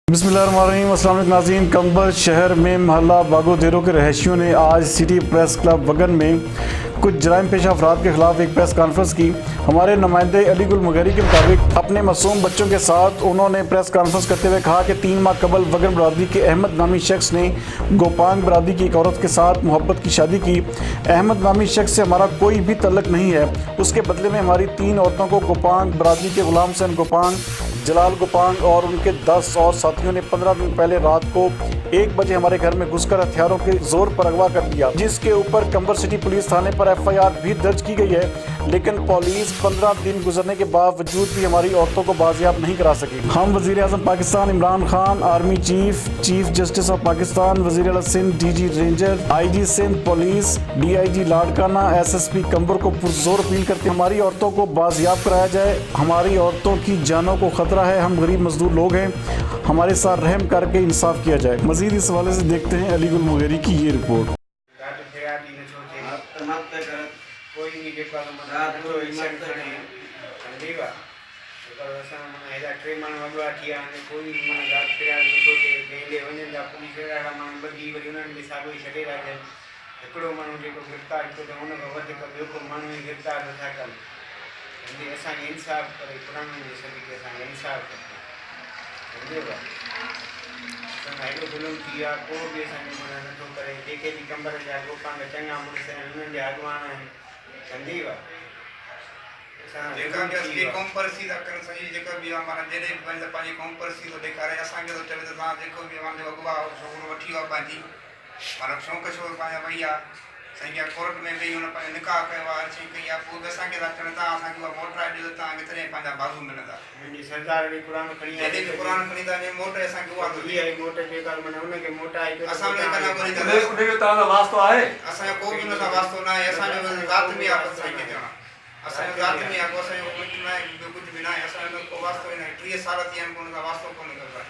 बिस्मिल्लाहिर्रहमानिर्रहीम। अस्सलाम वालेकुम नाज़रीन। कंबर शहर में महल्ला बागोदेरो के रहायशियों ने आज सिटी प्रेस क्लब वगन में कुछ जराइम पेशा अफराद के खिलाफ एक प्रेस कॉन्फ्रेंस की। हमारे नुमाइंदे अली गुल मुगहरी के मुताबिक अपने मासूम बच्चों के साथ उन्होंने प्रेस कॉन्फ्रेंस करते हुए कहा कि 3 माह कबल वगन बरादरी के अहमद नामी शख्स ने गोपांग बरादरी की एक औरत के साथ मोहब्बत की शादी की। अहमद नामी शख्स से हमारा कोई भी तल्लक नहीं है। उसके बदले में हमारी 3 औरतों को गोपांग बरादरी के गुलाम हुसैन गोपांग, जलाल गोपांग और उनके 10 और साथियों ने 15 दिन पहले रात को 1 बजे हमारे घर में घुसकर हथियारों के जोर पर अगवा कर दिया, जिसके ऊपर कंबर सिटी पुलिस थाने पर FIR भी दर्ज की गई है। लेकिन पुलिस 15 दिन गुजरने के बावजूद भी हमारी औरतों को बाजियाब नहीं करा सकी। हम वज़ीर आज़म Pakistan Imran Khan, army chief justice of Pakistan, वज़ीर आला Sindh, DG ranger, IG Sindh police, DIG Larkana, SSP Kambar को पुरजोर अपील करते हैं हमारी औरतों को बाजियाब कराया जाए। हमारी औरतों की जानों को खतरा है। हम गरीब मजदूर लोग हैं, हमारे साथ रहम करके इंसाफ किया जाए। मजीद इस हवाले से देखते हैं अली गुल मुगहरी की ये रिपोर्ट। इंसाफ करे पुराने सदी के इंसाफ हेॾो ज़ुल्म थी आहे। को बि असांखे माना नथो करे। जेके बि कंबर जा गोपांग चङा मुड़ुस आहिनि, उन्हनि जा अॻुवान आहिनि, सम्झी विया। जेका बि असली क़ौम परस्ती था कनि, सॼी जेका बि आहे माना जॾहिं बि पंहिंजी क़ौम परस्ती थो ॾेखारे, असांखे थो चवे त तव्हां जेको बि पंहिंजो अॻुवा छोकिरो वठी वियो आहे पंहिंजी माना शौक़ु शौक़ु पंहिंजा वई आहे साईं कोर्ट में वेही हुन पंहिंजो निकाह कयो आहे, अर्ज़ी कई आहे, पोइ बि असांखे था चवनि तव्हां असांखे उहा मोटराए ॾियो त तव्हांखे तॾहिं पंहिंजा बाज़ू मिलंदा। मुंहिंजी सरदार बि क़ुर खणी जॾहिं बि क़ुर खणी था वञे मोट असांखे उहा थो ॾिए। मोट जेका माना हुनखे मोटाए असां उनखे कदा कोन्हे उनजो तव्हांजो वास्तो आहे? असांजो को बि हुन सां वास्तो न आहे। असांजो ज़ात में आहे साईं खे चवणु, असांजो ज़ात में आहे, को असांजो मिट न आहे, ॿियो कुझु बि न आहे। असांजो को वास्तो ई न आहे। 30 साल थी विया आहिनि, को हुन सां वास्तो कोन्हे कयो आहे।